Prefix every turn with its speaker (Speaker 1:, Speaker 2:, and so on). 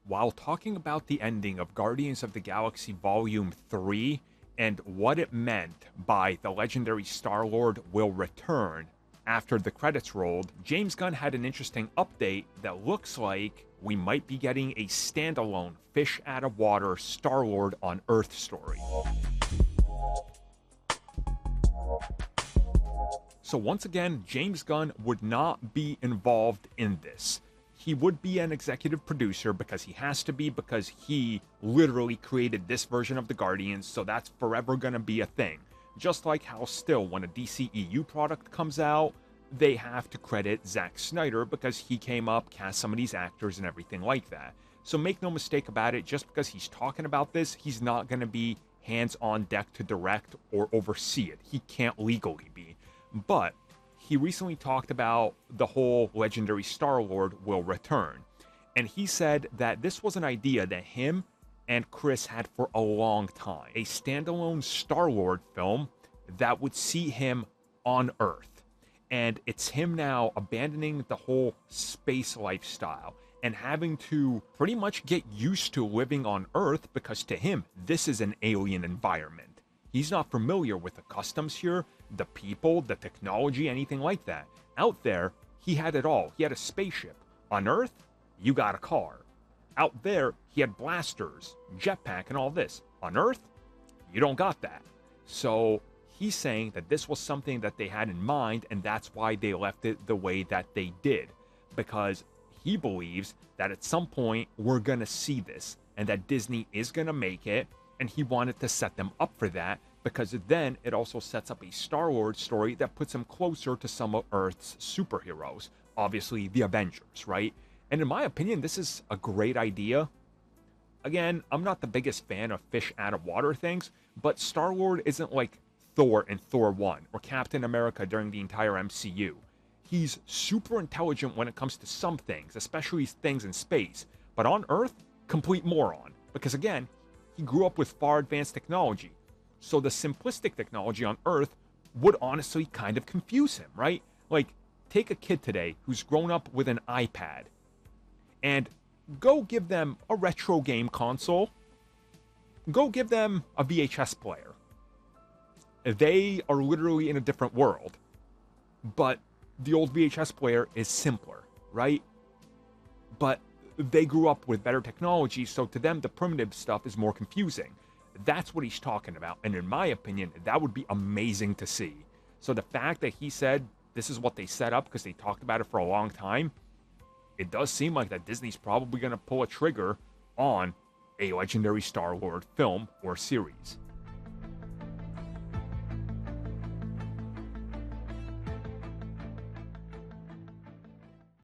Speaker 1: while talking about the ending of Guardians of the Galaxy Volume 3 and what it meant by the legendary Star-Lord will return after the credits rolled, James Gunn had an interesting update that looks like we might be getting a standalone fish out of water Star-Lord on Earth story. So once again, James Gunn would not be involved in this. He would be an executive producer because he has to be, because he literally created this version of the Guardians, so that's forever gonna be a thing. Just like how still, when a DCEU product comes out, they have to credit Zack Snyder because he came up, cast some of these actors and everything like that. So make no mistake about it, just because he's talking about this, he's not gonna be hands on deck to direct or oversee it. He can't legally be. But he recently talked about the whole legendary Star-Lord will return. And he said that this was an idea that him and Chris had for a long time. A standalone Star-Lord film that would see him on Earth. And it's him now abandoning the whole space lifestyle and having to pretty much get used to living on Earth because to him, this is an alien environment. He's not familiar with the customs here, the people, the technology, anything like that. Out there, he had it all. He had a spaceship. On Earth, you got a car. Out there, he had blasters, jetpack, and all this. On Earth, you don't got that. So he's saying that this was something that they had in mind, and that's why they left it the way that they did. Because he believes that at some point, we're going to see this, and that Disney is going to make it, and he wanted to set them up for that, because then it also sets up a Star-Lord story that puts him closer to some of Earth's superheroes. Obviously, the Avengers, right? And in my opinion, this is a great idea. Again, I'm not the biggest fan of fish out of water things, but Star-Lord isn't like Thor in Thor 1 or Captain America during the entire MCU. He's super intelligent when it comes to some things, especially things in space. But on Earth, complete moron. Because again, he grew up with far advanced technology. So the simplistic technology on Earth would honestly kind of confuse him, right? Like, take a kid today who's grown up with an iPad and go give them a retro game console. Go give them a VHS player. They are literally in a different world. But the old VHS player is simpler, right? But they grew up with better technology, so to them, the primitive stuff is more confusing. That's what he's talking about, and in my opinion, that would be amazing to see. So the fact that he said this is what they set up because they talked about it for a long time, it does seem like that Disney's probably going to pull a trigger on a legendary Star-Lord film or series.